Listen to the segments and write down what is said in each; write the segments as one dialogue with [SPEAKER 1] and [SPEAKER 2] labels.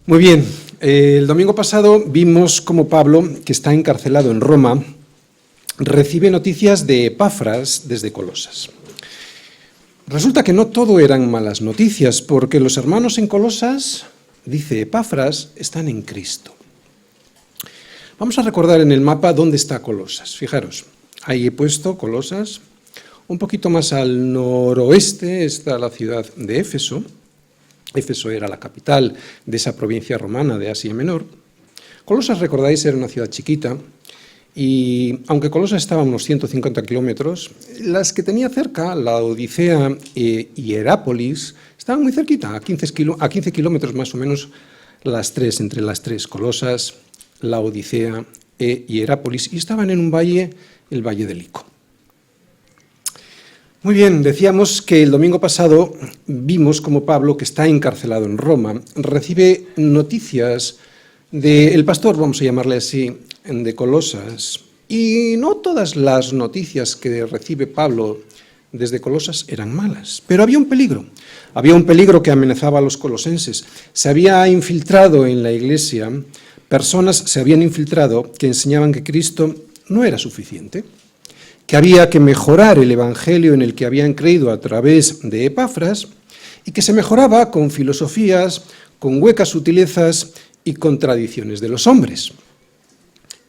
[SPEAKER 1] Muy bien, el domingo pasado vimos cómo Pablo, que está encarcelado en Roma, recibe noticias de Epafras desde Colosas. Resulta que no todo eran malas noticias, porque los hermanos en Colosas, dice Epafras, están en Cristo. Vamos a recordar en el mapa dónde está Colosas. Fijaros, ahí he puesto Colosas. Un poquito más al noroeste está la ciudad de Éfeso. Éfeso era la capital de esa provincia romana de Asia Menor. Colosas, recordáis, era una ciudad chiquita y aunque Colosas estaba a unos 150 kilómetros, las que tenía cerca, la Odisea y Hierápolis, estaban muy cerquita, a 15 kilómetros más o menos entre las tres, Colosas, la Odisea y Hierápolis, y estaban en un valle, el Valle del Lico. Muy bien, decíamos que el domingo pasado vimos cómo Pablo, que está encarcelado en Roma, recibe noticias del pastor, vamos a llamarle así, de Colosas. Y no todas las noticias que recibe Pablo desde Colosas eran malas, pero había un peligro que amenazaba a los colosenses. Se había infiltrado en la iglesia, personas se habían infiltrado que enseñaban que Cristo no era suficiente, que había que mejorar el evangelio en el que habían creído a través de Epafras y que se mejoraba con filosofías, con huecas sutilezas y con tradiciones de los hombres.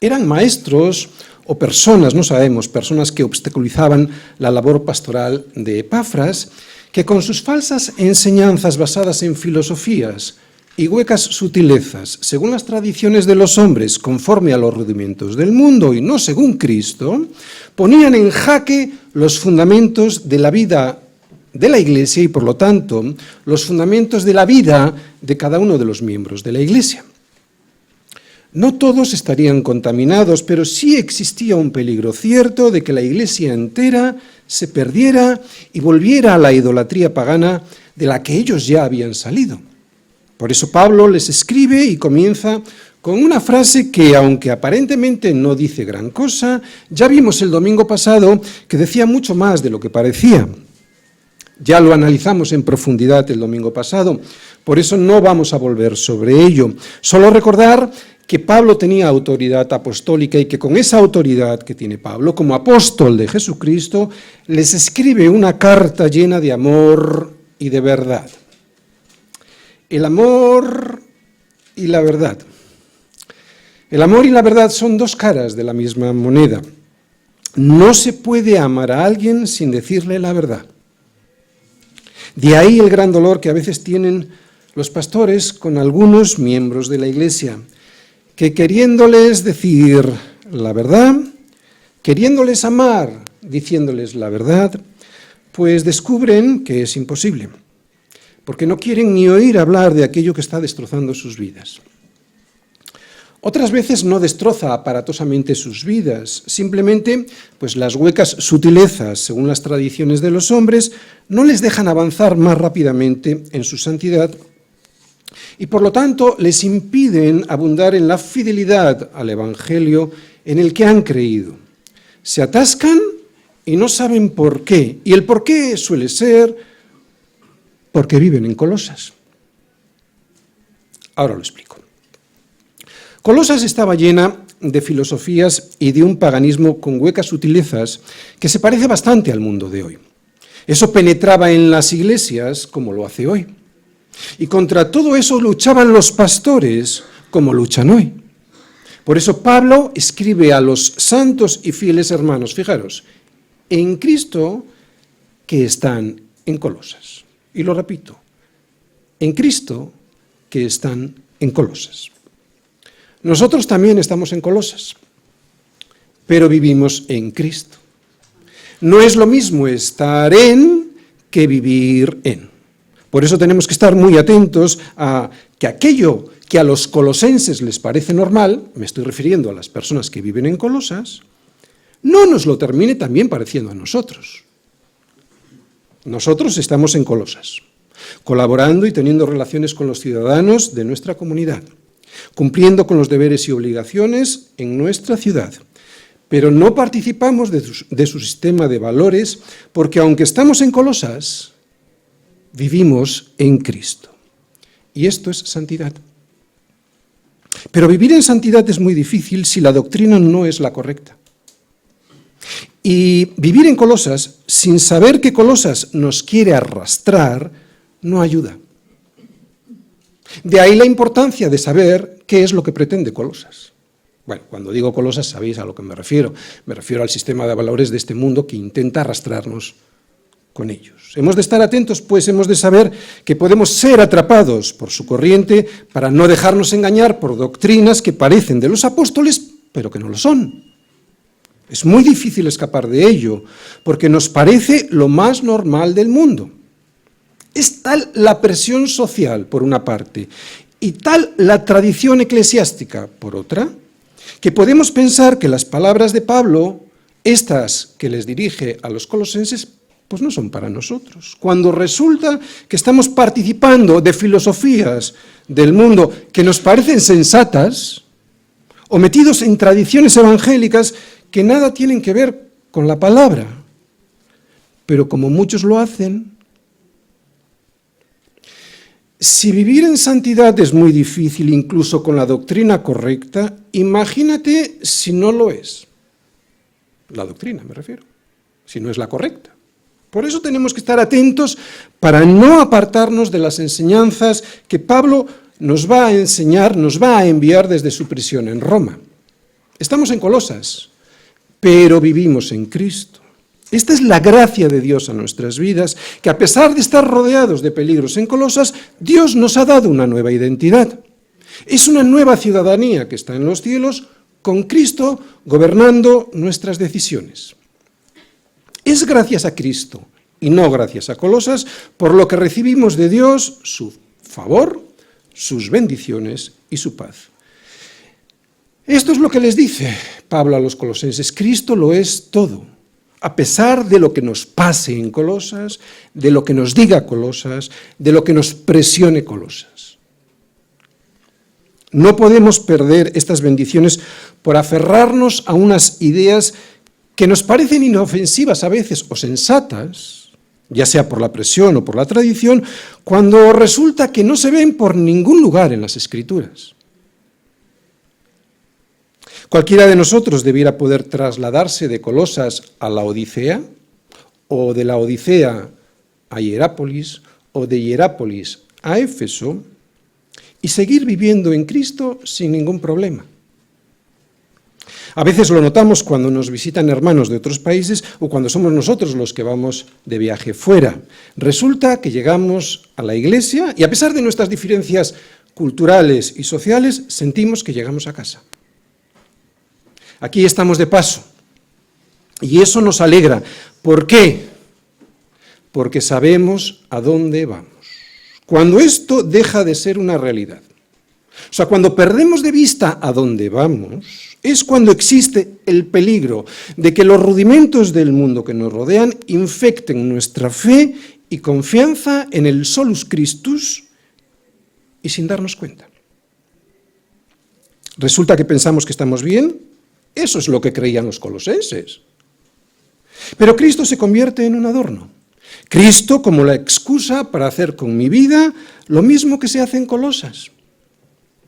[SPEAKER 1] Eran maestros o personas, no sabemos, personas que obstaculizaban la labor pastoral de Epafras, que con sus falsas enseñanzas basadas en filosofías y huecas sutilezas, según las tradiciones de los hombres, conforme a los rudimentos del mundo y no según Cristo, ponían en jaque los fundamentos de la vida de la Iglesia y, por lo tanto, los fundamentos de la vida de cada uno de los miembros de la Iglesia. No todos estarían contaminados, pero sí existía un peligro cierto de que la Iglesia entera se perdiera y volviera a la idolatría pagana de la que ellos ya habían salido. Por eso Pablo les escribe y comienza con una frase que, aunque aparentemente no dice gran cosa, ya vimos el domingo pasado que decía mucho más de lo que parecía. Ya lo analizamos en profundidad el domingo pasado, por eso no vamos a volver sobre ello. Solo recordar que Pablo tenía autoridad apostólica y que con esa autoridad que tiene Pablo como apóstol de Jesucristo, les escribe una carta llena de amor y de verdad. El amor y la verdad. El amor y la verdad son dos caras de la misma moneda. No se puede amar a alguien sin decirle la verdad. De ahí el gran dolor que a veces tienen los pastores con algunos miembros de la Iglesia, que queriéndoles decir la verdad, queriéndoles amar, diciéndoles la verdad, pues descubren que es imposible, porque no quieren ni oír hablar de aquello que está destrozando sus vidas. Otras veces no destroza aparatosamente sus vidas, simplemente pues las huecas sutilezas, según las tradiciones de los hombres, no les dejan avanzar más rápidamente en su santidad y por lo tanto les impiden abundar en la fidelidad al Evangelio en el que han creído. Se atascan y no saben por qué, y el por qué suele ser porque viven en Colosas. Ahora lo explico. Colosas estaba llena de filosofías y de un paganismo con huecas sutilezas que se parece bastante al mundo de hoy. Eso penetraba en las iglesias como lo hace hoy. Y contra todo eso luchaban los pastores como luchan hoy. Por eso Pablo escribe a los santos y fieles hermanos, fijaros, en Cristo que están en Colosas. Y lo repito, en Cristo que están en Colosas. Nosotros también estamos en Colosas, pero vivimos en Cristo. No es lo mismo estar en que vivir en. Por eso tenemos que estar muy atentos a que aquello que a los colosenses les parece normal, me estoy refiriendo a las personas que viven en Colosas, no nos lo termine también pareciendo a nosotros. Nosotros estamos en Colosas, colaborando y teniendo relaciones con los ciudadanos de nuestra comunidad, cumpliendo con los deberes y obligaciones en nuestra ciudad, pero no participamos de su sistema de valores porque aunque estamos en Colosas, vivimos en Cristo. Y esto es santidad. Pero vivir en santidad es muy difícil si la doctrina no es la correcta. Y vivir en Colosas, sin saber que Colosas nos quiere arrastrar, no ayuda. De ahí la importancia de saber qué es lo que pretende Colosas. Bueno, cuando digo Colosas sabéis a lo que me refiero. Me refiero al sistema de valores de este mundo que intenta arrastrarnos con ellos. Hemos de estar atentos, pues hemos de saber que podemos ser atrapados por su corriente para no dejarnos engañar por doctrinas que parecen de los apóstoles, pero que no lo son. Es muy difícil escapar de ello, porque nos parece lo más normal del mundo. Es tal la presión social, por una parte, y tal la tradición eclesiástica, por otra, que podemos pensar que las palabras de Pablo, estas que les dirige a los colosenses, pues no son para nosotros. Cuando resulta que estamos participando de filosofías del mundo que nos parecen sensatas, o metidos en tradiciones evangélicas que nada tienen que ver con la palabra, pero como muchos lo hacen. Si vivir en santidad es muy difícil, incluso con la doctrina correcta, imagínate si no lo es. La doctrina, me refiero, si no es la correcta. Por eso tenemos que estar atentos para no apartarnos de las enseñanzas que Pablo nos va a enseñar, nos va a enviar desde su prisión en Roma. Estamos en Colosas, pero vivimos en Cristo. Esta es la gracia de Dios a nuestras vidas, que a pesar de estar rodeados de peligros en Colosas, Dios nos ha dado una nueva identidad. Es una nueva ciudadanía que está en los cielos, con Cristo gobernando nuestras decisiones. Es gracias a Cristo, y no gracias a Colosas, por lo que recibimos de Dios su favor, sus bendiciones y su paz. Esto es lo que les dice Pablo a los colosenses. Cristo lo es todo. A pesar de lo que nos pase en Colosas, de lo que nos diga Colosas, de lo que nos presione Colosas. No podemos perder estas bendiciones por aferrarnos a unas ideas que nos parecen inofensivas a veces o sensatas, ya sea por la presión o por la tradición, cuando resulta que no se ven por ningún lugar en las Escrituras. Cualquiera de nosotros debiera poder trasladarse de Colosas a la Odisea, o de la Odisea a Hierápolis, o de Hierápolis a Éfeso, y seguir viviendo en Cristo sin ningún problema. A veces lo notamos cuando nos visitan hermanos de otros países o cuando somos nosotros los que vamos de viaje fuera. Resulta que llegamos a la iglesia y a pesar de nuestras diferencias culturales y sociales, sentimos que llegamos a casa. Aquí estamos de paso y eso nos alegra. ¿Por qué? Porque sabemos a dónde vamos. Cuando esto deja de ser una realidad, o sea, cuando perdemos de vista a dónde vamos, es cuando existe el peligro de que los rudimentos del mundo que nos rodean infecten nuestra fe y confianza en el solus Christus y sin darnos cuenta. Resulta que pensamos que estamos bien, eso es lo que creían los colosenses. Pero Cristo se convierte en un adorno. Cristo como la excusa para hacer con mi vida lo mismo que se hace en Colosas.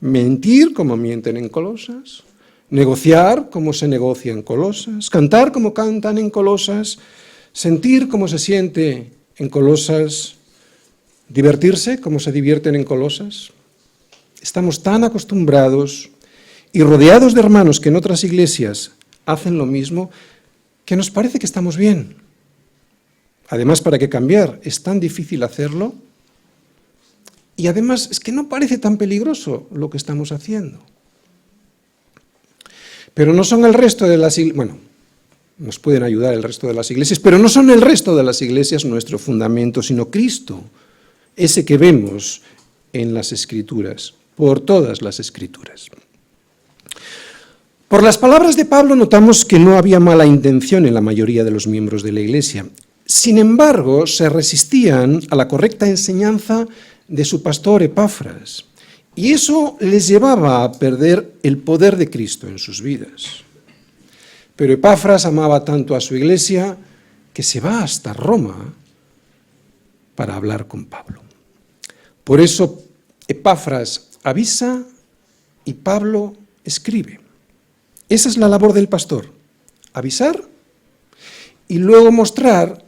[SPEAKER 1] Mentir como mienten en Colosas, negociar como se negocia en Colosas, cantar como cantan en Colosas, sentir como se siente en Colosas, divertirse como se divierten en Colosas. Estamos tan acostumbrados y rodeados de hermanos que en otras iglesias hacen lo mismo, que nos parece que estamos bien. Además, ¿para qué cambiar? Es tan difícil hacerlo. Y además es que no parece tan peligroso lo que estamos haciendo. Pero no son el resto de las iglesias, bueno, nos pueden ayudar el resto de las iglesias, pero no son el resto de las iglesias nuestro fundamento, sino Cristo, ese que vemos en las Escrituras, por todas las Escrituras. Por las palabras de Pablo notamos que no había mala intención en la mayoría de los miembros de la iglesia. Sin embargo, se resistían a la correcta enseñanza de su pastor Epafras, y eso les llevaba a perder el poder de Cristo en sus vidas. Pero Epafras amaba tanto a su iglesia que se va hasta Roma para hablar con Pablo. Por eso Epafras avisa y Pablo escribe. Esa es la labor del pastor, avisar y luego mostrar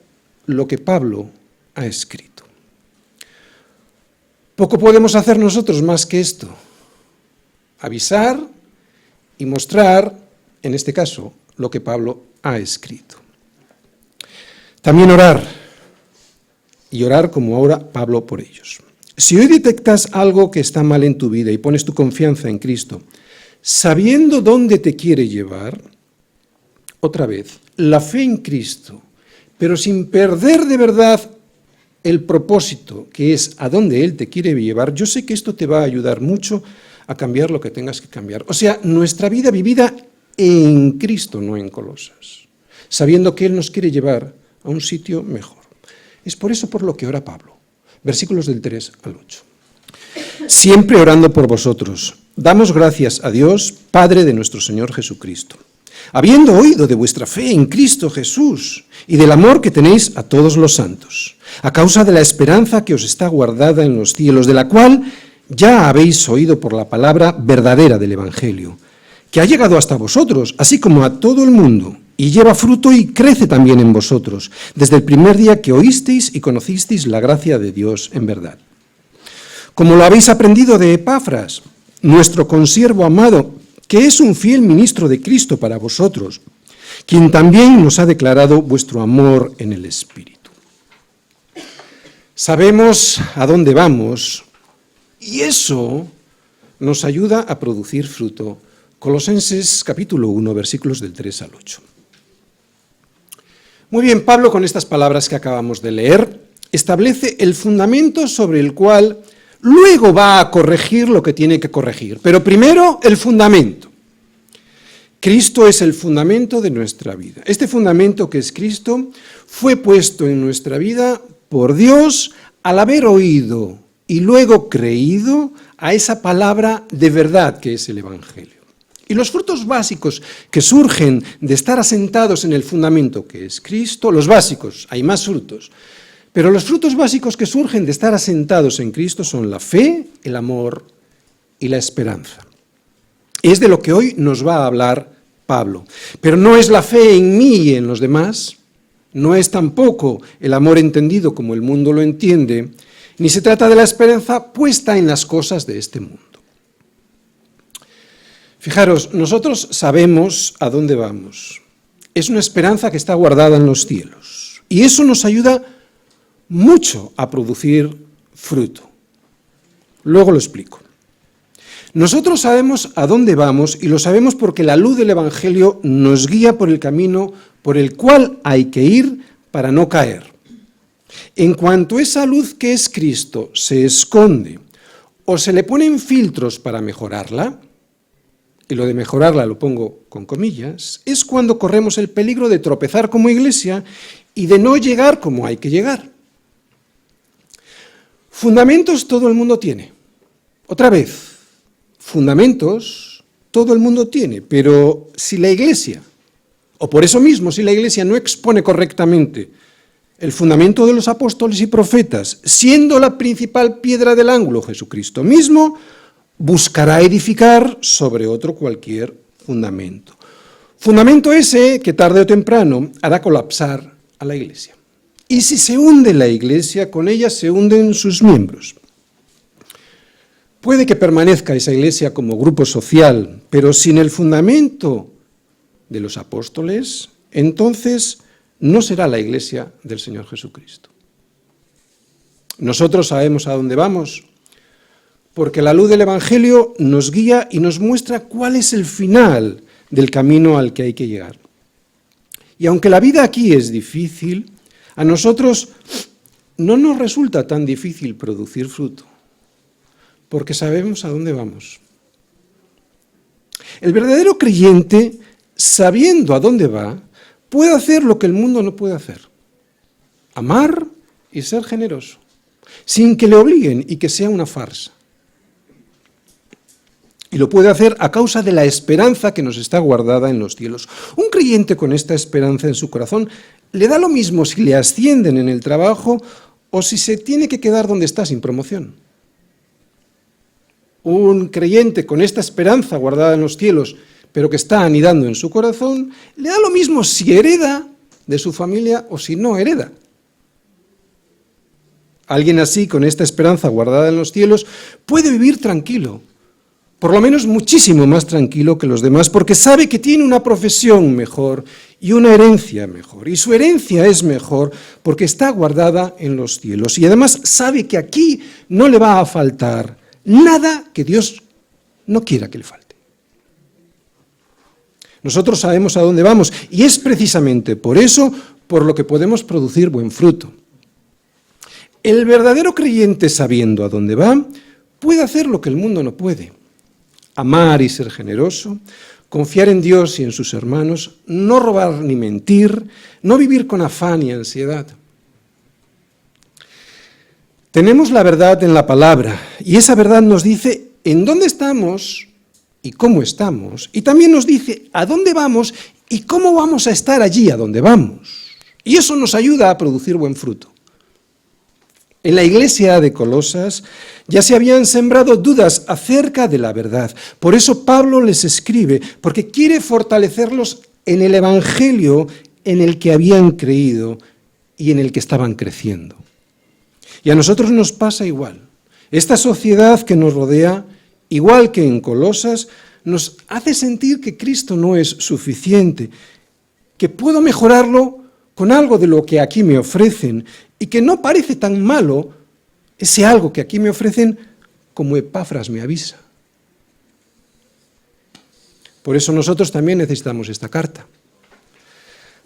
[SPEAKER 1] lo que Pablo ha escrito. Poco podemos hacer nosotros más que esto, avisar y mostrar, en este caso, lo que Pablo ha escrito. También orar, y orar como ora Pablo por ellos. Si hoy detectas algo que está mal en tu vida y pones tu confianza en Cristo, sabiendo dónde te quiere llevar, otra vez, la fe en Cristo, pero sin perder de verdad el propósito, que es a dónde Él te quiere llevar, yo sé que esto te va a ayudar mucho a cambiar lo que tengas que cambiar. O sea, nuestra vida vivida en Cristo, no en Colosas, sabiendo que Él nos quiere llevar a un sitio mejor. Es por eso por lo que ora Pablo. Versículos del 3 al 8. Siempre orando por vosotros, damos gracias a Dios, Padre de nuestro Señor Jesucristo, habiendo oído de vuestra fe en Cristo Jesús y del amor que tenéis a todos los santos, a causa de la esperanza que os está guardada en los cielos, de la cual ya habéis oído por la palabra verdadera del Evangelio, que ha llegado hasta vosotros, así como a todo el mundo, y lleva fruto y crece también en vosotros, desde el primer día que oísteis y conocisteis la gracia de Dios en verdad. Como lo habéis aprendido de Epafras, nuestro consiervo amado, que es un fiel ministro de Cristo para vosotros, quien también nos ha declarado vuestro amor en el Espíritu. Sabemos a dónde vamos y eso nos ayuda a producir fruto. Colosenses capítulo 1, versículos del 3 al 8. Muy bien, Pablo, con estas palabras que acabamos de leer, establece el fundamento sobre el cual luego va a corregir lo que tiene que corregir. Pero primero, el fundamento. Cristo es el fundamento de nuestra vida. Este fundamento que es Cristo fue puesto en nuestra vida por Dios al haber oído y luego creído a esa palabra de verdad que es el Evangelio. Y los frutos básicos que surgen de estar asentados en el fundamento que es Cristo, los básicos, hay más frutos, pero los frutos básicos que surgen de estar asentados en Cristo son la fe, el amor y la esperanza. Es de lo que hoy nos va a hablar Pablo. Pero no es la fe en mí y en los demás, no es tampoco el amor entendido como el mundo lo entiende, ni se trata de la esperanza puesta en las cosas de este mundo. Fijaros, nosotros sabemos a dónde vamos. Es una esperanza que está guardada en los cielos. Y eso nos ayuda mucho a producir fruto. Luego lo explico. Nosotros sabemos a dónde vamos y lo sabemos porque la luz del Evangelio nos guía por el camino por el cual hay que ir para no caer. En cuanto esa luz que es Cristo se esconde o se le ponen filtros para mejorarla, y lo de mejorarla lo pongo con comillas, es cuando corremos el peligro de tropezar como iglesia y de no llegar como hay que llegar. Fundamentos todo el mundo tiene. Otra vez, fundamentos todo el mundo tiene, pero si la iglesia, o por eso mismo, si la iglesia no expone correctamente el fundamento de los apóstoles y profetas, siendo la principal piedra del ángulo Jesucristo mismo, buscará edificar sobre otro cualquier fundamento. Fundamento ese que tarde o temprano hará colapsar a la iglesia. Y si se hunde la iglesia, con ella se hunden sus miembros. Puede que permanezca esa iglesia como grupo social, pero sin el fundamento de los apóstoles, entonces no será la iglesia del Señor Jesucristo. Nosotros sabemos a dónde vamos, porque la luz del Evangelio nos guía y nos muestra cuál es el final del camino al que hay que llegar. Y aunque la vida aquí es difícil, a nosotros no nos resulta tan difícil producir fruto, porque sabemos a dónde vamos. El verdadero creyente, sabiendo a dónde va, puede hacer lo que el mundo no puede hacer: amar y ser generoso, sin que le obliguen y que sea una farsa. Y lo puede hacer a causa de la esperanza que nos está guardada en los cielos. Un creyente con esta esperanza en su corazón le da lo mismo si le ascienden en el trabajo o si se tiene que quedar donde está sin promoción. un creyente con esta esperanza guardada en los cielos, pero que está anidando en su corazón, le da lo mismo si hereda de su familia o si no hereda. Alguien así, con esta esperanza guardada en los cielos, puede vivir tranquilo, por lo menos muchísimo más tranquilo que los demás, porque sabe que tiene una profesión mejor y una herencia mejor. Y su herencia es mejor porque está guardada en los cielos. Y además sabe que aquí no le va a faltar nada que Dios no quiera que le falte. Nosotros sabemos a dónde vamos y es precisamente por eso por lo que podemos producir buen fruto. El verdadero creyente, sabiendo a dónde va, puede hacer lo que el mundo no puede. Amar y ser generoso, confiar en Dios y en sus hermanos, no robar ni mentir, no vivir con afán y ansiedad. Tenemos la verdad en la palabra y esa verdad nos dice en dónde estamos y cómo estamos, y también nos dice a dónde vamos y cómo vamos a estar allí a donde vamos. Y eso nos ayuda a producir buen fruto. En la iglesia de Colosas ya se habían sembrado dudas acerca de la verdad. Por eso Pablo les escribe, porque quiere fortalecerlos en el evangelio en el que habían creído y en el que estaban creciendo. Y a nosotros nos pasa igual. Esta sociedad que nos rodea, igual que en Colosas, nos hace sentir que Cristo no es suficiente, que puedo mejorarlo con algo de lo que aquí me ofrecen y que no parece tan malo ese algo que aquí me ofrecen como Epafras me avisa. Por eso nosotros también necesitamos esta carta,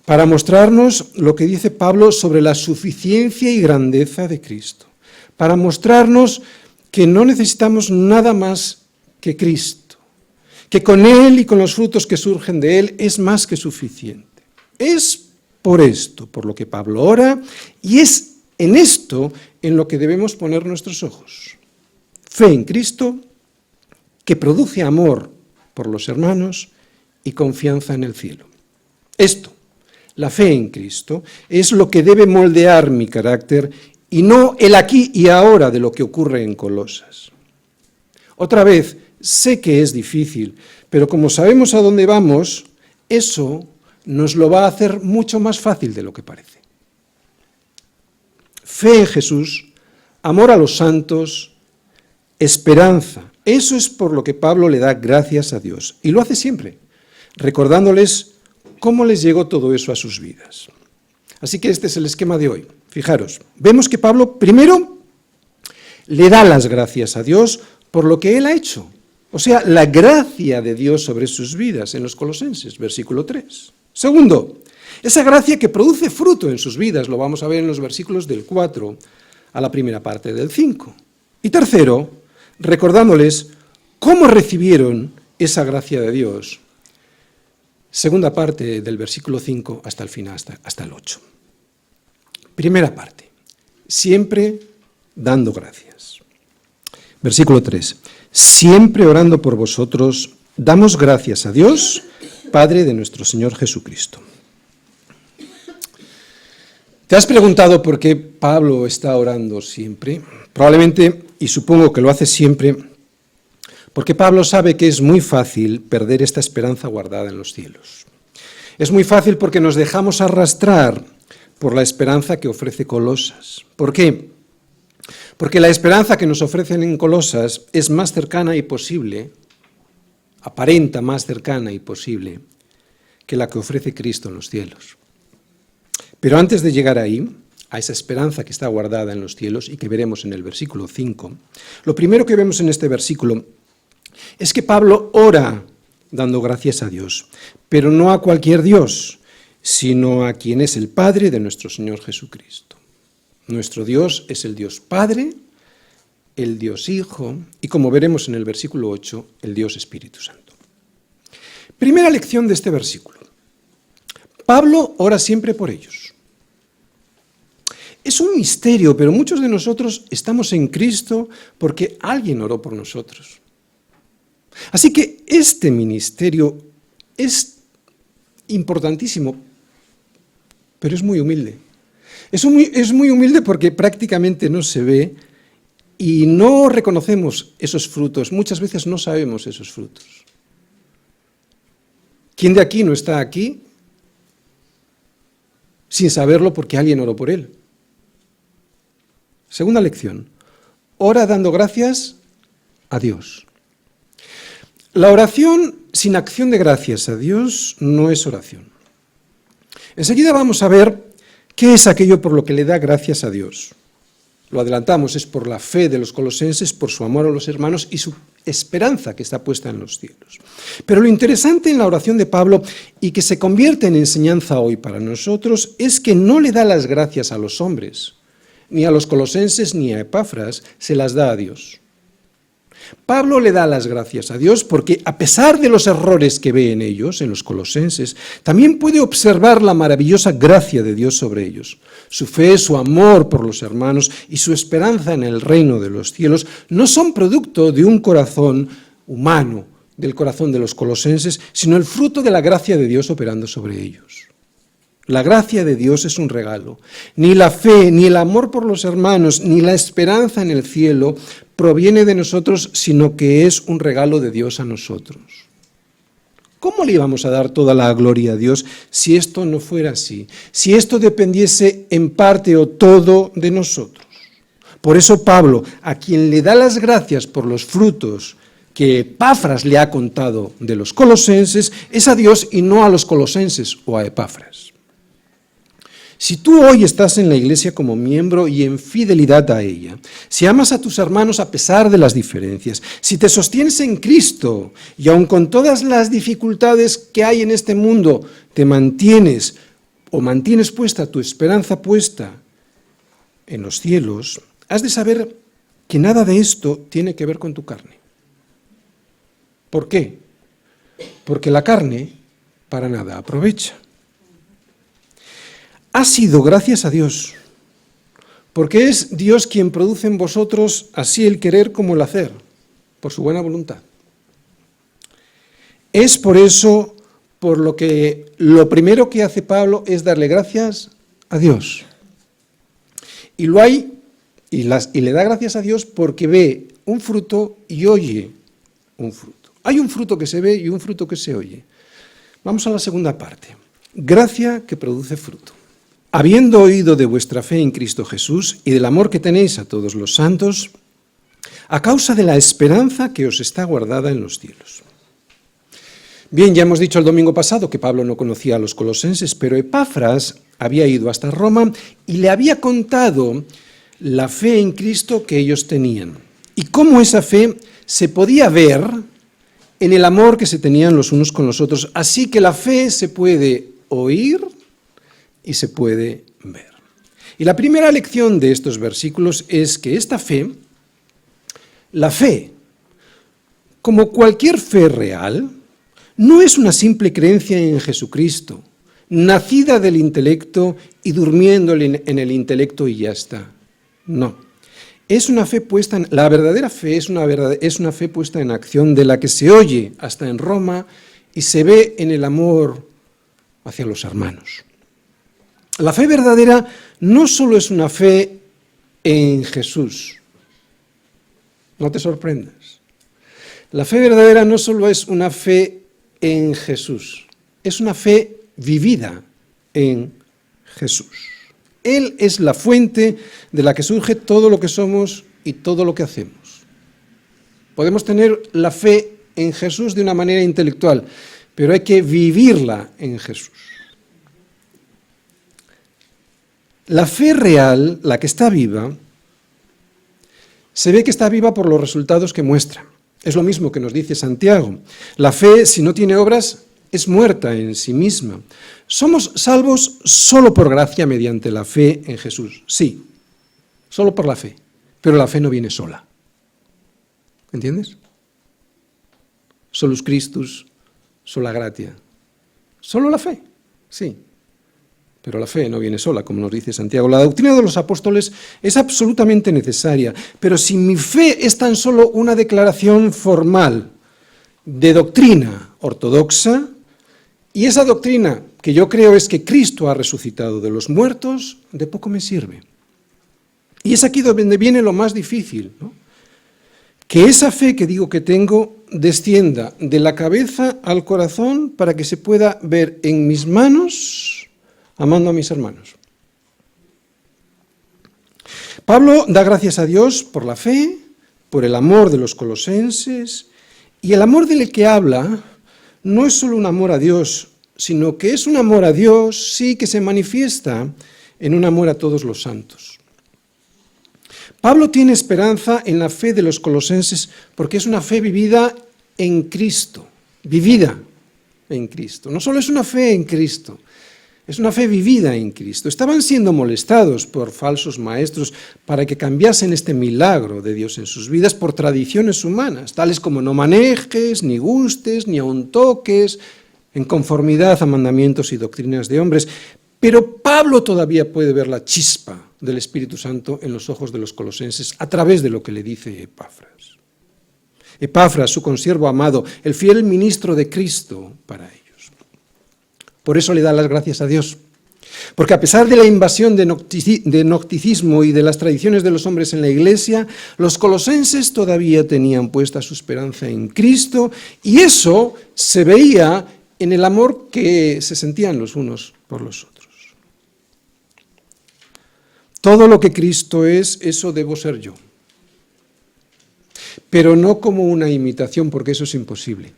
[SPEAKER 1] para mostrarnos lo que dice Pablo sobre la suficiencia y grandeza de Cristo, para mostrarnos que no necesitamos nada más que Cristo, que con Él y con los frutos que surgen de Él es más que suficiente. Es por esto, por lo que Pablo ora, y es en esto en lo que debemos poner nuestros ojos. Fe en Cristo, que produce amor por los hermanos y confianza en el cielo. Esto, la fe en Cristo, es lo que debe moldear mi carácter y no el aquí y ahora de lo que ocurre en Colosas. Otra vez, sé que es difícil, pero como sabemos a dónde vamos, eso nos lo va a hacer mucho más fácil de lo que parece. Fe en Jesús, amor a los santos, esperanza. Eso es por lo que Pablo le da gracias a Dios. Y lo hace siempre, recordándoles cómo les llegó todo eso a sus vidas. Así que este es el esquema de hoy. Fijaros, vemos que Pablo primero le da las gracias a Dios por lo que él ha hecho. O sea, la gracia de Dios sobre sus vidas en los Colosenses, versículo 3. Segundo, esa gracia que produce fruto en sus vidas, lo vamos a ver en los versículos del 4 a la primera parte del 5. Y tercero, recordándoles cómo recibieron esa gracia de Dios, segunda parte del versículo 5 hasta el final, hasta el 8. Primera parte, siempre dando gracias. Versículo 3, siempre orando por vosotros, damos gracias a Dios, Padre de nuestro Señor Jesucristo. ¿Te has preguntado por qué Pablo está orando siempre? Probablemente, y supongo que lo hace siempre, porque Pablo sabe que es muy fácil perder esta esperanza guardada en los cielos. Es muy fácil porque nos dejamos arrastrar por la esperanza que ofrece Colosas. ¿Por qué? Porque la esperanza que nos ofrecen en Colosas es más cercana y posible, aparenta más cercana y posible, que la que ofrece Cristo en los cielos. Pero antes de llegar ahí, a esa esperanza que está guardada en los cielos y que veremos en el versículo 5, lo primero que vemos en este versículo es que Pablo ora dando gracias a Dios, pero no a cualquier Dios, sino a quien es el Padre de nuestro Señor Jesucristo. Nuestro Dios es el Dios Padre, el Dios Hijo y, como veremos en el versículo 8, el Dios Espíritu Santo. Primera lección de este versículo. Pablo ora siempre por ellos. Es un misterio, pero muchos de nosotros estamos en Cristo porque alguien oró por nosotros. Así que este ministerio es importantísimo, pero es muy humilde. Es muy humilde porque prácticamente no se ve y no reconocemos esos frutos, muchas veces no sabemos esos frutos. ¿Quién de aquí no está aquí sin saberlo porque alguien oró por él? Segunda lección, ora dando gracias a Dios. La oración sin acción de gracias a Dios no es oración. Enseguida vamos a ver qué es aquello por lo que le da gracias a Dios. Lo adelantamos, es por la fe de los colosenses, por su amor a los hermanos y su esperanza que está puesta en los cielos. Pero lo interesante en la oración de Pablo, y que se convierte en enseñanza hoy para nosotros, es que no le da las gracias a los hombres, ni a los colosenses ni a Epafras, se las da a Dios. Pablo le da las gracias a Dios porque, a pesar de los errores que ve en ellos, en los colosenses, también puede observar la maravillosa gracia de Dios sobre ellos. Su fe, su amor por los hermanos y su esperanza en el reino de los cielos no son producto de un corazón humano, del corazón de los colosenses, sino el fruto de la gracia de Dios operando sobre ellos. La gracia de Dios es un regalo. Ni la fe, ni el amor por los hermanos, ni la esperanza en el cielo proviene de nosotros, sino que es un regalo de Dios a nosotros. ¿Cómo le íbamos a dar toda la gloria a Dios si esto no fuera así? Si esto dependiese en parte o todo de nosotros. Por eso Pablo, a quien le da las gracias por los frutos que Epafras le ha contado de los colosenses, es a Dios y no a los colosenses o a Epafras. Si tú hoy estás en la iglesia como miembro y en fidelidad a ella, si amas a tus hermanos a pesar de las diferencias, si te sostienes en Cristo y aun con todas las dificultades que hay en este mundo, te mantienes puesta tu esperanza puesta en los cielos, has de saber que nada de esto tiene que ver con tu carne. ¿Por qué? Porque la carne para nada aprovecha. Ha sido gracias a Dios, porque es Dios quien produce en vosotros así el querer como el hacer, por su buena voluntad. Es por eso por lo que lo primero que hace Pablo es darle gracias a Dios. Y le da gracias a Dios porque ve un fruto y oye un fruto. Hay un fruto que se ve y un fruto que se oye. Vamos a la segunda parte. Gracia que produce fruto. Habiendo oído de vuestra fe en Cristo Jesús y del amor que tenéis a todos los santos, a causa de la esperanza que os está guardada en los cielos. Bien, ya hemos dicho el domingo pasado que Pablo no conocía a los colosenses, pero Epafras había ido hasta Roma y le había contado la fe en Cristo que ellos tenían y cómo esa fe se podía ver en el amor que se tenían los unos con los otros. Así que la fe se puede oír y se puede ver. Y la primera lección de estos versículos es que esta fe, la fe, como cualquier fe real, no es una simple creencia en Jesucristo, nacida del intelecto y durmiendo en el intelecto y ya está. No. Es una fe puesta en, la verdadera fe es una fe puesta en acción, de la que se oye hasta en Roma y se ve en el amor hacia los hermanos. La fe verdadera no solo es una fe en Jesús. No te sorprendas. La fe verdadera no solo es una fe en Jesús, es una fe vivida en Jesús. Él es la fuente de la que surge todo lo que somos y todo lo que hacemos. Podemos tener la fe en Jesús de una manera intelectual, pero hay que vivirla en Jesús. La fe real, la que está viva, se ve que está viva por los resultados que muestra. Es lo mismo que nos dice Santiago. La fe, si no tiene obras, es muerta en sí misma. Somos salvos solo por gracia mediante la fe en Jesús. Sí, solo por la fe, pero la fe no viene sola. ¿Entiendes? Solus Christus, sola gratia. Solo la fe, sí. Pero la fe no viene sola, como nos dice Santiago. La doctrina de los apóstoles es absolutamente necesaria, pero si mi fe es tan solo una declaración formal de doctrina ortodoxa, y esa doctrina que yo creo es que Cristo ha resucitado de los muertos, de poco me sirve. Y es aquí donde viene lo más difícil, ¿no? Que esa fe que digo que tengo descienda de la cabeza al corazón para que se pueda ver en mis manos amando a mis hermanos. Pablo da gracias a Dios por la fe, por el amor de los colosenses, y el amor del que habla no es solo un amor a Dios, sino que es un amor a Dios, sí, que se manifiesta en un amor a todos los santos. Pablo tiene esperanza en la fe de los colosenses porque es una fe vivida en Cristo, vivida en Cristo. No solo es una fe en Cristo, es una fe vivida en Cristo. Estaban siendo molestados por falsos maestros para que cambiasen este milagro de Dios en sus vidas por tradiciones humanas, tales como no manejes, ni gustes, ni aun toques, en conformidad a mandamientos y doctrinas de hombres. Pero Pablo todavía puede ver la chispa del Espíritu Santo en los ojos de los colosenses a través de lo que le dice Epafras. Epafras, su consiervo amado, el fiel ministro de Cristo para ellos. Por eso le da las gracias a Dios. Porque a pesar de la invasión de gnosticismo y de las tradiciones de los hombres en la Iglesia, los colosenses todavía tenían puesta su esperanza en Cristo, y eso se veía en el amor que se sentían los unos por los otros. Todo lo que Cristo es, eso debo ser yo. Pero no como una imitación, porque eso es imposible.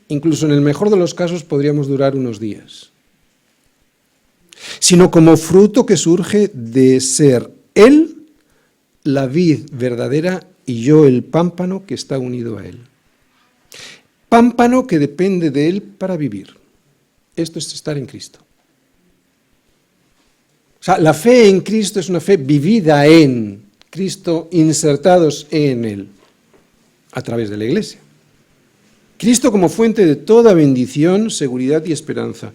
[SPEAKER 1] Incluso en el mejor de los casos podríamos durar unos días. Sino como fruto que surge de ser Él, la vid verdadera, y yo el pámpano que está unido a Él. Pámpano que depende de Él para vivir. Esto es estar en Cristo. O sea, la fe en Cristo es una fe vivida en Cristo, insertados en Él, a través de la Iglesia. Cristo como fuente de toda bendición, seguridad y esperanza.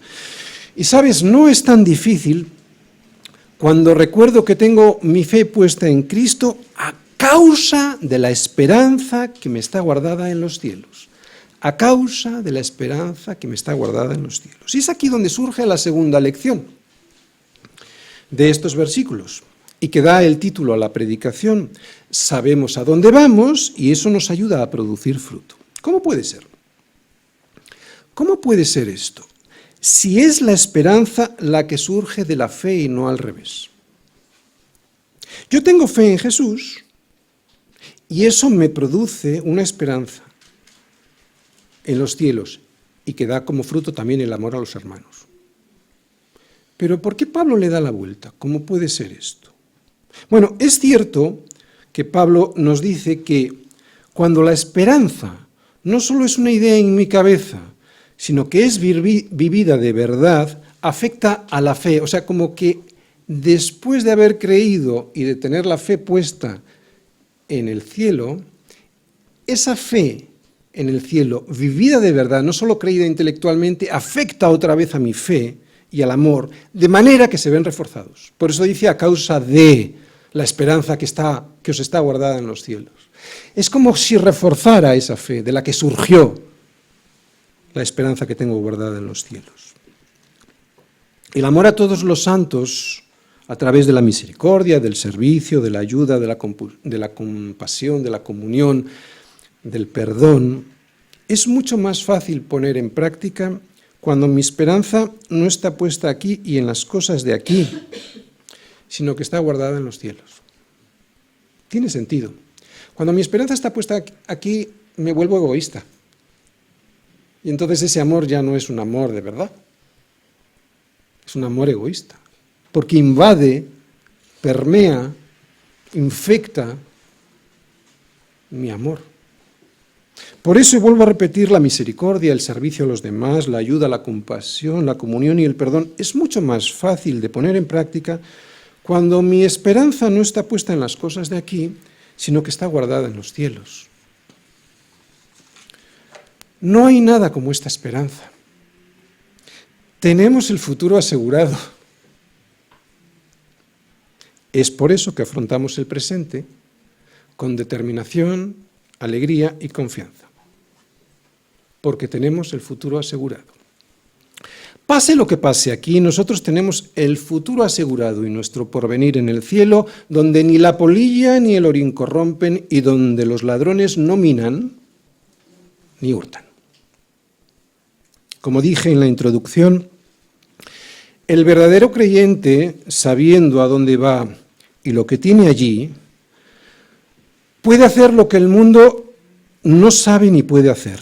[SPEAKER 1] Y sabes, no es tan difícil cuando recuerdo que tengo mi fe puesta en Cristo a causa de la esperanza que me está guardada en los cielos. A causa de la esperanza que me está guardada en los cielos. Y es aquí donde surge la segunda lección de estos versículos, y que da el título a la predicación. Sabemos a dónde vamos y eso nos ayuda a producir fruto. ¿Cómo puede ser? ¿Cómo puede ser esto? Si es la esperanza la que surge de la fe y no al revés. Yo tengo fe en Jesús y eso me produce una esperanza en los cielos y que da como fruto también el amor a los hermanos. Pero ¿por qué Pablo le da la vuelta? ¿Cómo puede ser esto? Bueno, es cierto que Pablo nos dice que cuando la esperanza no solo es una idea en mi cabeza, sino que es vivida de verdad, afecta a la fe. O sea, como que después de haber creído y de tener la fe puesta en el cielo, esa fe en el cielo, vivida de verdad, no solo creída intelectualmente, afecta otra vez a mi fe y al amor, de manera que se ven reforzados. Por eso dice a causa de la esperanza que os está guardada en los cielos. Es como si reforzara esa fe de la que surgió la esperanza que tengo guardada en los cielos. El amor a todos los santos, a través de la misericordia, del servicio, de la ayuda, de la compasión, de la comunión, del perdón, es mucho más fácil poner en práctica cuando mi esperanza no está puesta aquí y en las cosas de aquí, sino que está guardada en los cielos. Tiene sentido. Cuando mi esperanza está puesta aquí, me vuelvo egoísta. Y entonces ese amor ya no es un amor de verdad. Es un amor egoísta. Porque invade, permea, infecta mi amor. Por eso, y vuelvo a repetir, la misericordia, el servicio a los demás, la ayuda, la compasión, la comunión y el perdón es mucho más fácil de poner en práctica cuando mi esperanza no está puesta en las cosas de aquí, sino que está guardada en los cielos. No hay nada como esta esperanza. Tenemos el futuro asegurado. Es por eso que afrontamos el presente con determinación, alegría y confianza. Porque tenemos el futuro asegurado. Pase lo que pase aquí, nosotros tenemos el futuro asegurado y nuestro porvenir en el cielo, donde ni la polilla ni el orín corrompen y donde los ladrones no minan ni hurtan. Como dije en la introducción, el verdadero creyente, sabiendo a dónde va y lo que tiene allí, puede hacer lo que el mundo no sabe ni puede hacer: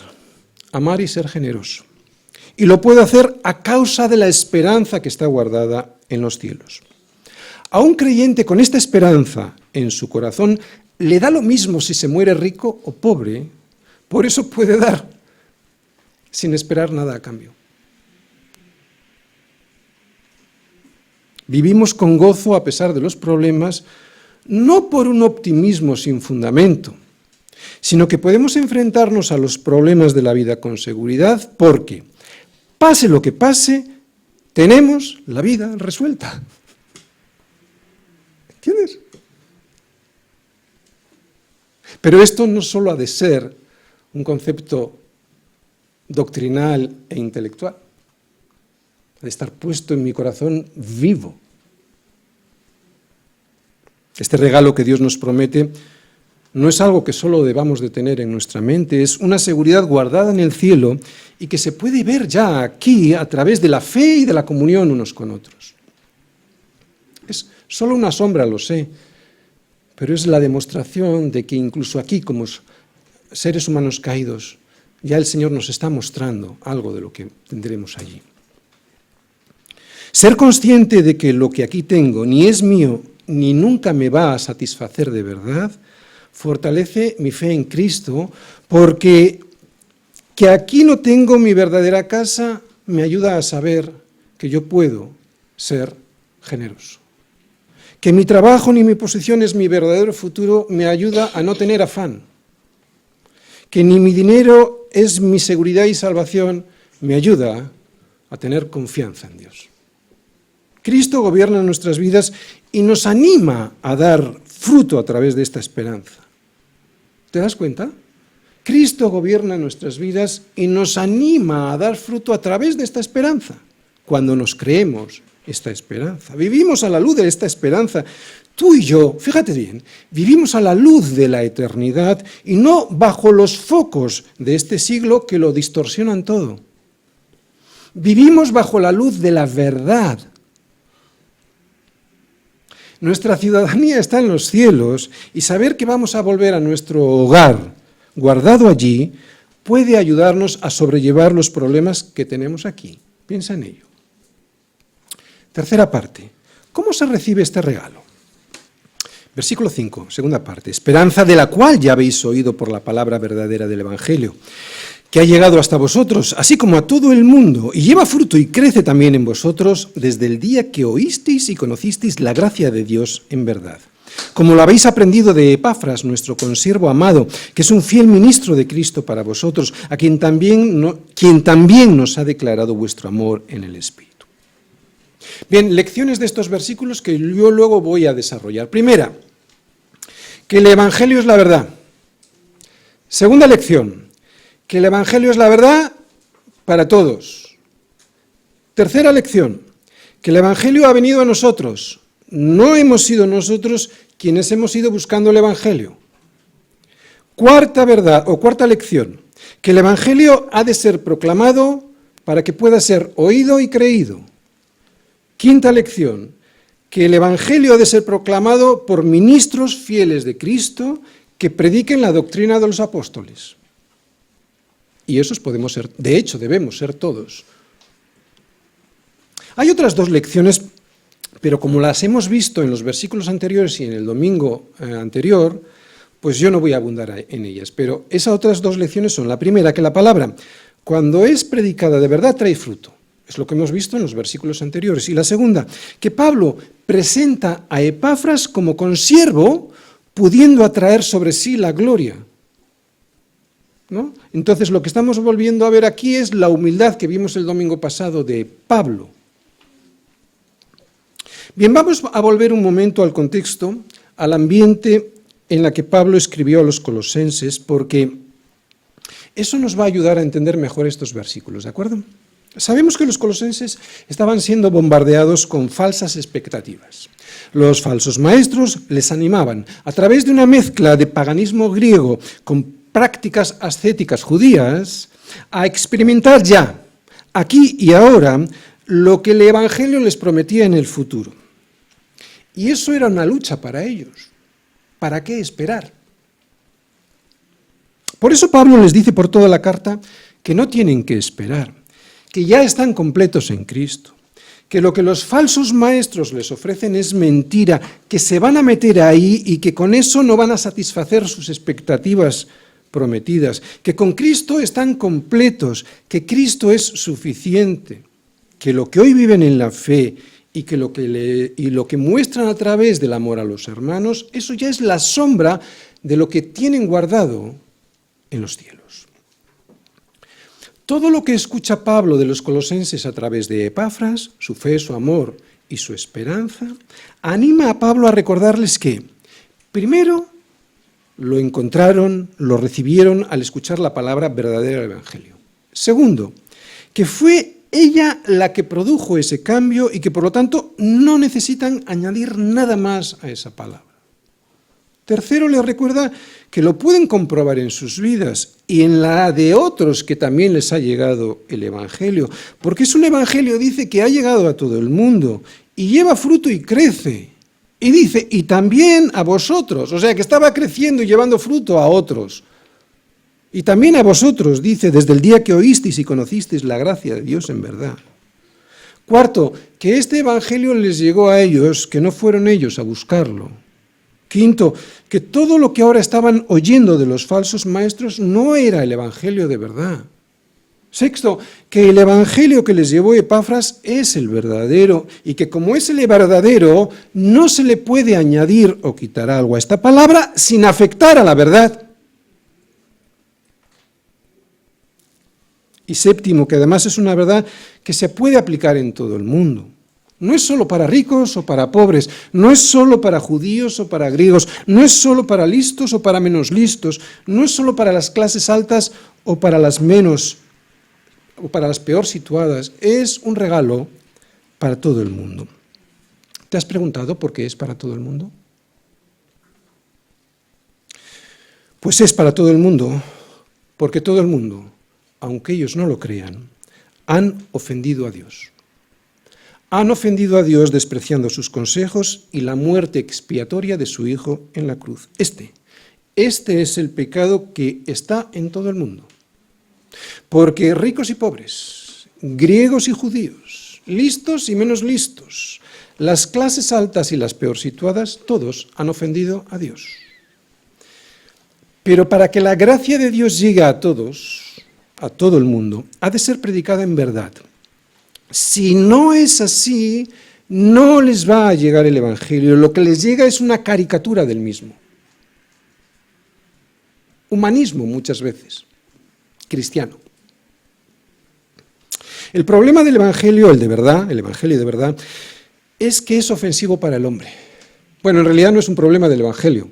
[SPEAKER 1] amar y ser generoso. Y lo puede hacer a causa de la esperanza que está guardada en los cielos. A un creyente con esta esperanza en su corazón le da lo mismo si se muere rico o pobre, por eso puede dar sin esperar nada a cambio. Vivimos con gozo a pesar de los problemas, no por un optimismo sin fundamento, sino que podemos enfrentarnos a los problemas de la vida con seguridad porque, pase lo que pase, tenemos la vida resuelta. ¿Entiendes? Pero esto no solo ha de ser un concepto doctrinal e intelectual, ha de estar puesto en mi corazón vivo. Este regalo que Dios nos promete no es algo que solo debamos de tener en nuestra mente, es una seguridad guardada en el cielo y que se puede ver ya aquí a través de la fe y de la comunión unos con otros. Es solo una sombra, lo sé, pero es la demostración de que incluso aquí, como seres humanos caídos, ya el Señor nos está mostrando algo de lo que tendremos allí. Ser consciente de que lo que aquí tengo ni es mío ni nunca me va a satisfacer de verdad, fortalece mi fe en Cristo, porque que aquí no tengo mi verdadera casa me ayuda a saber que yo puedo ser generoso. Que mi trabajo ni mi posición es mi verdadero futuro me ayuda a no tener afán. Que ni mi dinero es mi seguridad y salvación me ayuda a tener confianza en Dios. Cristo gobierna nuestras vidas y nos anima a dar fruto a través de esta esperanza. ¿Te das cuenta? Cristo gobierna nuestras vidas y nos anima a dar fruto a través de esta esperanza, cuando nos creemos esta esperanza. Vivimos a la luz de esta esperanza. Tú y yo, fíjate bien, vivimos a la luz de la eternidad y no bajo los focos de este siglo que lo distorsionan todo. Vivimos bajo la luz de la verdad. Nuestra ciudadanía está en los cielos y saber que vamos a volver a nuestro hogar guardado allí puede ayudarnos a sobrellevar los problemas que tenemos aquí. Piensa en ello. Tercera parte. ¿Cómo se recibe este regalo? Versículo 5, segunda parte. Esperanza de la cual ya habéis oído por la palabra verdadera del Evangelio, que ha llegado hasta vosotros, así como a todo el mundo, y lleva fruto y crece también en vosotros desde el día que oísteis y conocisteis la gracia de Dios en verdad. Como lo habéis aprendido de Epafras, nuestro consiervo amado, que es un fiel ministro de Cristo para vosotros, a quien también nos ha declarado vuestro amor en el Espíritu. Bien, lecciones de estos versículos que yo luego voy a desarrollar. Primera, que el Evangelio es la verdad. Segunda lección, que el Evangelio es la verdad para todos. Tercera lección, que el Evangelio ha venido a nosotros. No hemos sido nosotros quienes hemos ido buscando el Evangelio. Cuarta verdad o cuarta lección, que el Evangelio ha de ser proclamado para que pueda ser oído y creído. Quinta lección, que el Evangelio ha de ser proclamado por ministros fieles de Cristo que prediquen la doctrina de los apóstoles. Y esos podemos ser, de hecho, debemos ser todos. Hay otras dos lecciones, pero como las hemos visto en los versículos anteriores y en el domingo anterior, pues yo no voy a abundar en ellas. Pero esas otras dos lecciones son: la primera, que la palabra, cuando es predicada de verdad, trae fruto. Es lo que hemos visto en los versículos anteriores. Y la segunda, que Pablo presenta a Epafras como consiervo, pudiendo atraer sobre sí la gloria. ¿No? Entonces, lo que estamos volviendo a ver aquí es la humildad que vimos el domingo pasado de Pablo. Bien, vamos a volver un momento al contexto, al ambiente en la que Pablo escribió a los colosenses, porque eso nos va a ayudar a entender mejor estos versículos, ¿de acuerdo? Sabemos que los colosenses estaban siendo bombardeados con falsas expectativas. Los falsos maestros les animaban, a través de una mezcla de paganismo griego con prácticas ascéticas judías, a experimentar ya, aquí y ahora, lo que el Evangelio les prometía en el futuro. Y eso era una lucha para ellos. ¿Para qué esperar? Por eso Pablo les dice por toda la carta que no tienen que esperar, que ya están completos en Cristo, que lo que los falsos maestros les ofrecen es mentira, que se van a meter ahí y que con eso no van a satisfacer sus expectativas prometidas, que con Cristo están completos, que Cristo es suficiente, que lo que hoy viven en la fe y que lo que muestran a través del amor a los hermanos, eso ya es la sombra de lo que tienen guardado en los cielos. Todo lo que escucha Pablo de los colosenses a través de Epafras, su fe, su amor y su esperanza, anima a Pablo a recordarles que, primero, lo encontraron, lo recibieron al escuchar la palabra verdadera del Evangelio. Segundo, que fue ella la que produjo ese cambio y que por lo tanto no necesitan añadir nada más a esa palabra. Tercero, les recuerda que lo pueden comprobar en sus vidas y en la de otros que también les ha llegado el Evangelio, porque es un Evangelio, dice, que ha llegado a todo el mundo y lleva fruto y crece. Y dice, y también a vosotros, o sea que estaba creciendo y llevando fruto a otros. Y también a vosotros, dice, desde el día que oísteis y conocisteis la gracia de Dios en verdad. Cuarto, que este Evangelio les llegó a ellos, que no fueron ellos a buscarlo. Quinto, que todo lo que ahora estaban oyendo de los falsos maestros no era el Evangelio de verdad. Sexto, que el Evangelio que les llevó Epafras es el verdadero y que como es el verdadero, no se le puede añadir o quitar algo a esta palabra sin afectar a la verdad. Y séptimo, que además es una verdad que se puede aplicar en todo el mundo. No es solo para ricos o para pobres, no es solo para judíos o para griegos, no es solo para listos o para menos listos, no es solo para las clases altas o para las menos, o para las peor situadas, es un regalo para todo el mundo. ¿Te has preguntado por qué es para todo el mundo? Pues es para todo el mundo, porque todo el mundo, aunque ellos no lo crean, han ofendido a Dios. Han ofendido a Dios despreciando sus consejos y la muerte expiatoria de su Hijo en la cruz. Este es el pecado que está en todo el mundo. Porque ricos y pobres, griegos y judíos, listos y menos listos, las clases altas y las peor situadas, todos han ofendido a Dios. Pero para que la gracia de Dios llegue a todos, a todo el mundo, ha de ser predicada en verdad. Si no es así, no les va a llegar el Evangelio. Lo que les llega es una caricatura del mismo. Humanismo, muchas veces, cristiano. El problema del Evangelio, el Evangelio de verdad, es que es ofensivo para el hombre. Bueno, en realidad no es un problema del Evangelio.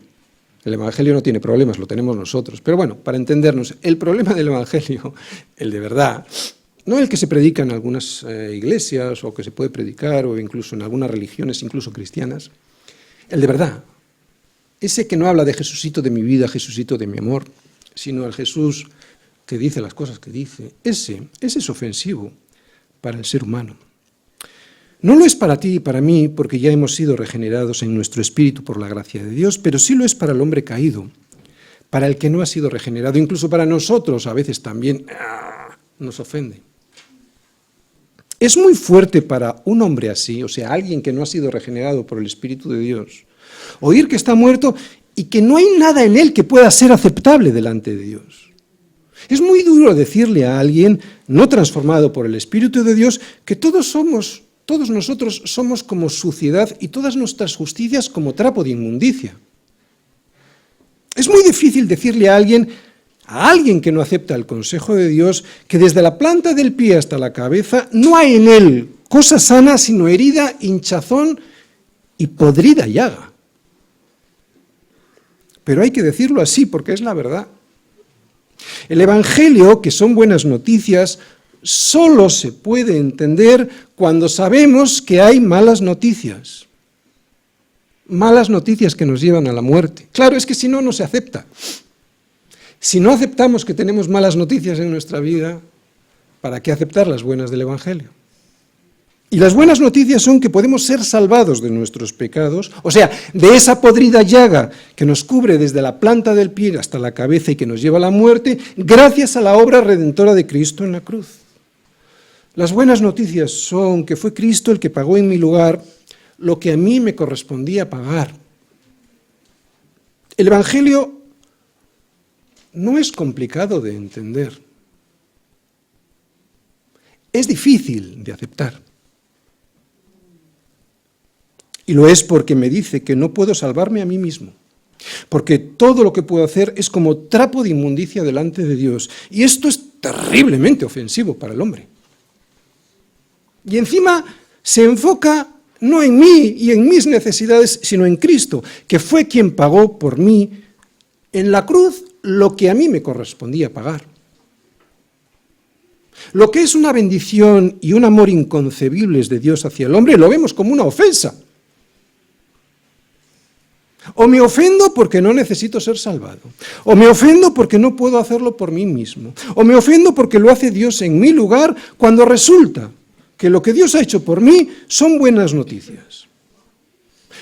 [SPEAKER 1] El Evangelio no tiene problemas, lo tenemos nosotros. Pero bueno, para entendernos, el problema del Evangelio, el de verdad, no el que se predica en algunas iglesias o que se puede predicar o incluso en algunas religiones, incluso cristianas, el de verdad, ese que no habla de Jesucito de mi vida, Jesucito de mi amor, sino el Jesús que dice las cosas que dice, ese es ofensivo para el ser humano. No lo es para ti y para mí porque ya hemos sido regenerados en nuestro espíritu por la gracia de Dios, pero sí lo es para el hombre caído, para el que no ha sido regenerado, incluso para nosotros a veces también nos ofende. Es muy fuerte para un hombre así, o sea, alguien que no ha sido regenerado por el Espíritu de Dios, oír que está muerto y que no hay nada en él que pueda ser aceptable delante de Dios. Es muy duro decirle a alguien no transformado por el Espíritu de Dios que todos nosotros somos como suciedad y todas nuestras justicias como trapo de inmundicia. Es muy difícil decirle a alguien que no acepta el consejo de Dios, que desde la planta del pie hasta la cabeza no hay en él cosa sana, sino herida, hinchazón y podrida llaga. Pero hay que decirlo así porque es la verdad. El Evangelio, que son buenas noticias, solo se puede entender cuando sabemos que hay malas noticias. Malas noticias que nos llevan a la muerte. Claro, es que si no, no se acepta. Si no aceptamos que tenemos malas noticias en nuestra vida, ¿para qué aceptar las buenas del Evangelio? Y las buenas noticias son que podemos ser salvados de nuestros pecados, o sea, de esa podrida llaga que nos cubre desde la planta del pie hasta la cabeza y que nos lleva a la muerte, gracias a la obra redentora de Cristo en la cruz. Las buenas noticias son que fue Cristo el que pagó en mi lugar lo que a mí me correspondía pagar. El Evangelio no es complicado de entender. Es difícil de aceptar. Y lo es porque me dice que no puedo salvarme a mí mismo, porque todo lo que puedo hacer es como trapo de inmundicia delante de Dios. Y esto es terriblemente ofensivo para el hombre. Y encima se enfoca no en mí y en mis necesidades, sino en Cristo, que fue quien pagó por mí en la cruz lo que a mí me correspondía pagar. Lo que es una bendición y un amor inconcebibles de Dios hacia el hombre, lo vemos como una ofensa. O me ofendo porque no necesito ser salvado, o me ofendo porque no puedo hacerlo por mí mismo, o me ofendo porque lo hace Dios en mi lugar, cuando resulta que lo que Dios ha hecho por mí son buenas noticias.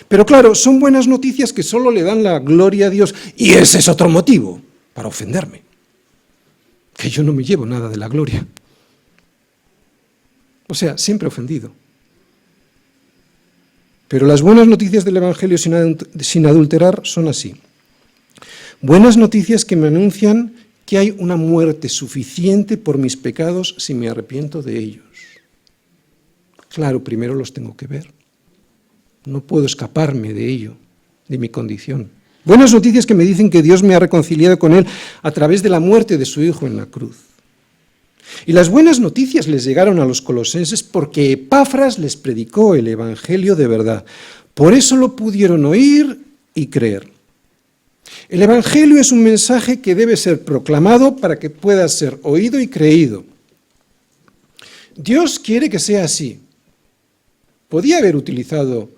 [SPEAKER 1] Pero claro, son buenas noticias que solo le dan la gloria a Dios, y ese es otro motivo para ofenderme, que yo no me llevo nada de la gloria. O sea, siempre ofendido. Pero las buenas noticias del Evangelio sin adulterar son así. Buenas noticias que me anuncian que hay una muerte suficiente por mis pecados si me arrepiento de ellos. Claro, primero los tengo que ver. No puedo escaparme de ello, de mi condición. Buenas noticias que me dicen que Dios me ha reconciliado con Él a través de la muerte de su Hijo en la cruz. Y las buenas noticias les llegaron a los colosenses porque Epafras les predicó el Evangelio de verdad. Por eso lo pudieron oír y creer. El Evangelio es un mensaje que debe ser proclamado para que pueda ser oído y creído. Dios quiere que sea así. Podía haber utilizado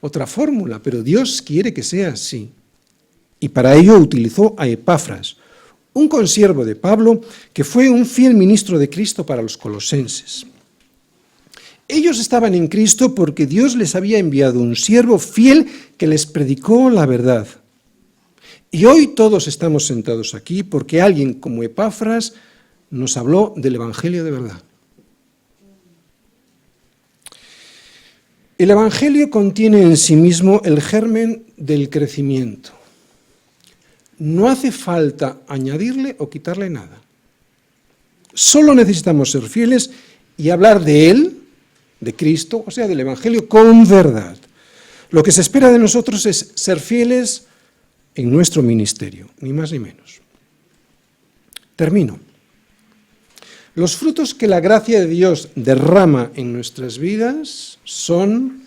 [SPEAKER 1] otra fórmula, pero Dios quiere que sea así. Y para ello utilizó a Epafras, un consiervo de Pablo que fue un fiel ministro de Cristo para los colosenses. Ellos estaban en Cristo porque Dios les había enviado un siervo fiel que les predicó la verdad. Y hoy todos estamos sentados aquí porque alguien como Epafras nos habló del Evangelio de verdad. El Evangelio contiene en sí mismo el germen del crecimiento. No hace falta añadirle o quitarle nada. Solo necesitamos ser fieles y hablar de Él, de Cristo, o sea, del Evangelio, con verdad. Lo que se espera de nosotros es ser fieles en nuestro ministerio, ni más ni menos. Termino. Los frutos que la gracia de Dios derrama en nuestras vidas son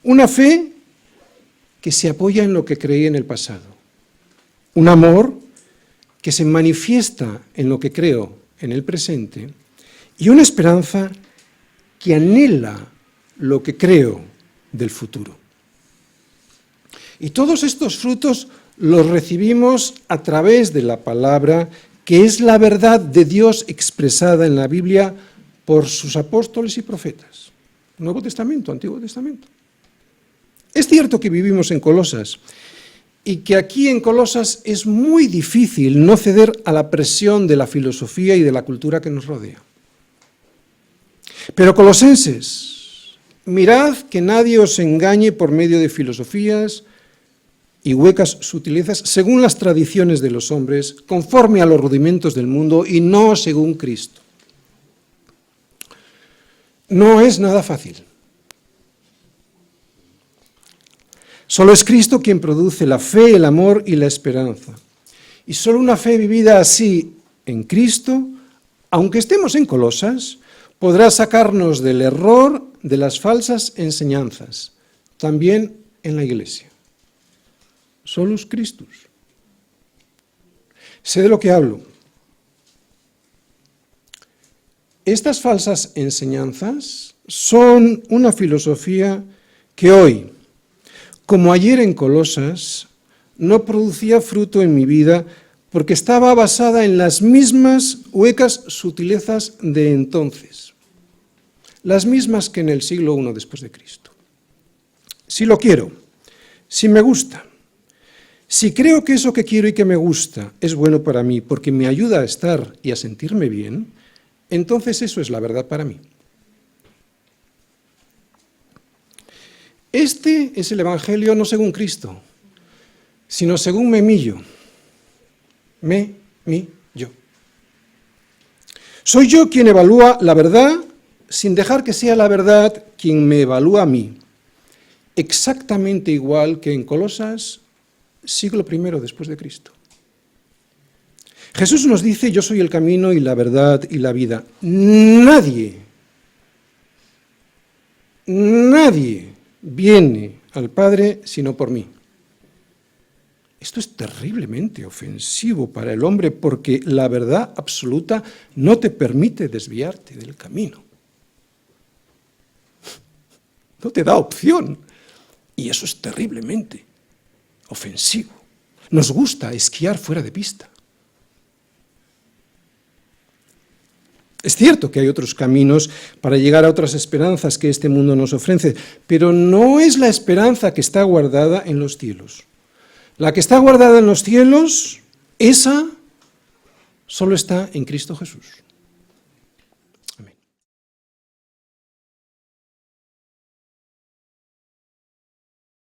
[SPEAKER 1] una fe que se apoya en lo que creí en el pasado. Un amor que se manifiesta en lo que creo en el presente y una esperanza que anhela lo que creo del futuro. Y todos estos frutos los recibimos a través de la palabra, que es la verdad de Dios expresada en la Biblia por sus apóstoles y profetas. Nuevo Testamento, Antiguo Testamento. Es cierto que vivimos en Colosas, y que aquí en Colosas es muy difícil no ceder a la presión de la filosofía y de la cultura que nos rodea. Pero colosenses, mirad que nadie os engañe por medio de filosofías y huecas sutilezas según las tradiciones de los hombres, conforme a los rudimentos del mundo y no según Cristo. No es nada fácil. Solo es Cristo quien produce la fe, el amor y la esperanza. Y solo una fe vivida así en Cristo, aunque estemos en Colosas, podrá sacarnos del error de las falsas enseñanzas, también en la Iglesia. Solus Christus. Sé de lo que hablo. Estas falsas enseñanzas son una filosofía que hoy, como ayer en Colosas, no producía fruto en mi vida porque estaba basada en las mismas huecas sutilezas de entonces, las mismas que en el siglo I después de Cristo. Si lo quiero, si me gusta, si creo que eso que quiero y que me gusta es bueno para mí porque me ayuda a estar y a sentirme bien, entonces eso es la verdad para mí. Este es el Evangelio no según Cristo, sino según Memillo. Me, mi, yo. Soy yo quien evalúa la verdad sin dejar que sea la verdad quien me evalúa a mí. Exactamente igual que en Colosas, siglo I después de Cristo. Jesús nos dice, yo soy el camino y la verdad y la vida. Nadie viene al Padre sino por mí. Esto es terriblemente ofensivo para el hombre porque la verdad absoluta no te permite desviarte del camino. No te da opción. Y eso es terriblemente ofensivo. Nos gusta esquiar fuera de pista. Es cierto que hay otros caminos para llegar a otras esperanzas que este mundo nos ofrece, pero no es la esperanza que está guardada en los cielos. La que está guardada en los cielos, esa solo está en Cristo Jesús.